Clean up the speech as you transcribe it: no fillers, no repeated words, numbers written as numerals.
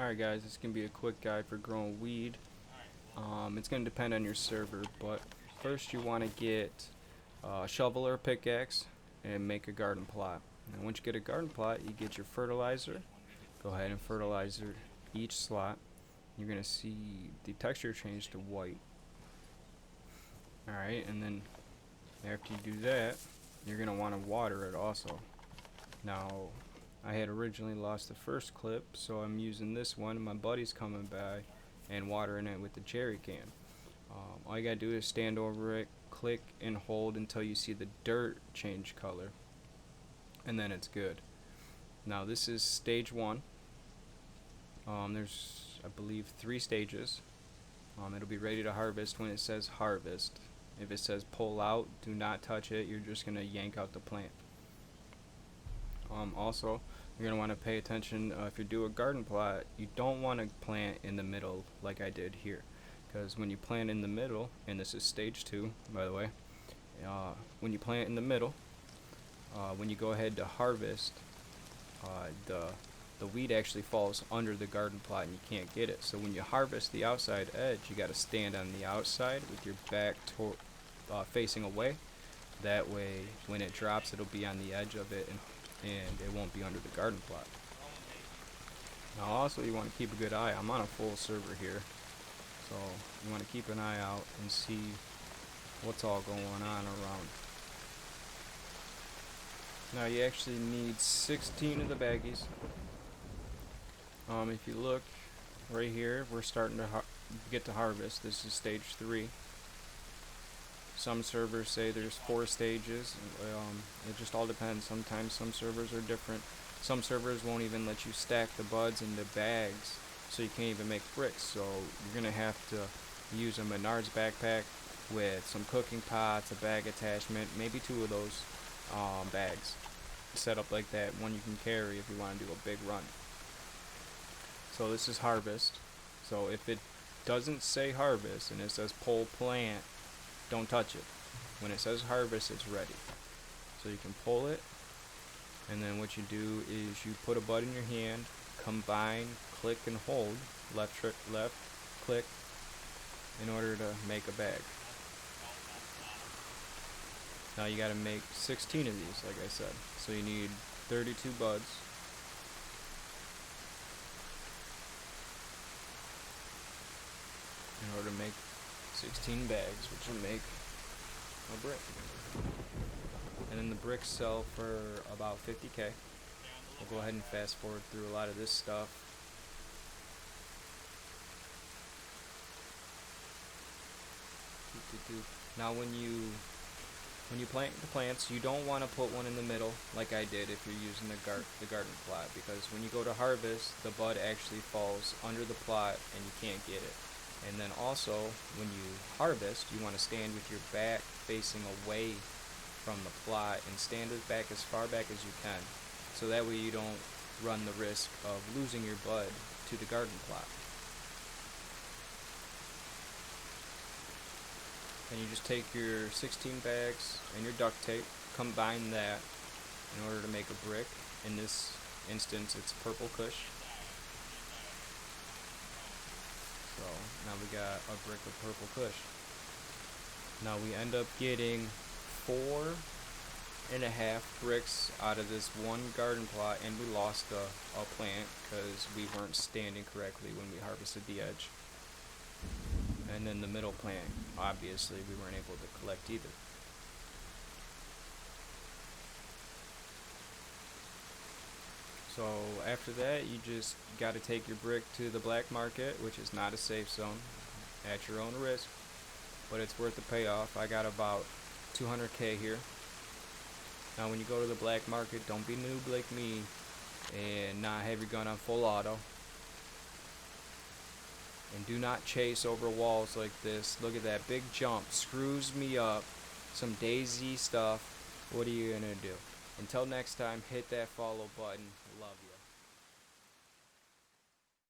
Alright guys, this can be a quick guide for growing weed. It's going to depend on your server, but first you want to get a shovel or a pickaxe and make a garden plot. And once you get a garden plot, you get your fertilizer. Go ahead and fertilizer each slot. You're going to see the texture change to white. Alright, and then after you do that, you're going to want to water it also. Now, I had originally lost the first clip, so I'm using this one, and my buddy's coming by and watering it with the jerry can. All you gotta do is stand over it, click and hold until you see the dirt change color, and then it's good. Now this is stage 1. There's, I believe, 3 stages. It'll be ready to harvest when it says harvest. If it says pull out, do not touch it. You're just gonna yank out the plant. Also, you're going to want to pay attention if you do a garden plot. You don't want to plant in the middle like I did here, because when you plant in the middle, and this is stage 2 by the way, when you plant in the middle, when you go ahead to harvest, the weed actually falls under the garden plot and you can't get it. So when you harvest the outside edge, you got to stand on the outside with your back facing away. That way when it drops, it'll be on the edge of it, and it won't be under the garden plot. Now also you want to keep a good eye. I'm on a full server here, so you want to keep an eye out and see what's all going on around. Now you actually need 16 of the baggies. If you look right here, we're starting to get to harvest. This is stage 3. Some servers say there's 4 stages. It just all depends. Sometimes some servers are different. Some servers won't even let you stack the buds into bags, so you can't even make bricks. So you're gonna have to use a Menards backpack with some cooking pots, a bag attachment, maybe 2 of those bags set up like that. One you can carry if you want to do a big run. So this is harvest. So if it doesn't say harvest and it says pull plant, don't touch it. When it says harvest, it's ready. So you can pull it, and then what you do is you put a bud in your hand, combine, click and hold, left click, in order to make a bag. Now you gotta make 16 of these, like I said. So you need 32 buds. In order to make 16 bags, which will make a brick. And then the bricks sell for about 50k. We'll go ahead and fast forward through a lot of this stuff. Now when you plant the plants, you don't want to put one in the middle like I did if you're using the garden plot, because when you go to harvest, the bud actually falls under the plot and you can't get it. And then also, when you harvest, you want to stand with your back facing away from the plot and stand it back as far back as you can. So that way you don't run the risk of losing your bud to the garden plot. And you just take your 16 bags and your duct tape, combine that in order to make a brick. In this instance, it's purple kush. So now we got a brick of purple kush. Now we end up getting 4.5 bricks out of this one garden plot, and we lost a plant because we weren't standing correctly when we harvested the edge. And then the middle plant, obviously we weren't able to collect either. So after that, you just got to take your brick to the black market, which is not a safe zone, at your own risk, but it's worth the payoff. I got about 200k here. Now when you go to the black market, don't be noob like me and not have your gun on full auto. And do not chase over walls like this. Look at that big jump, screws me up. Some dayz stuff. What are you gonna do? Until next time, hit that follow button.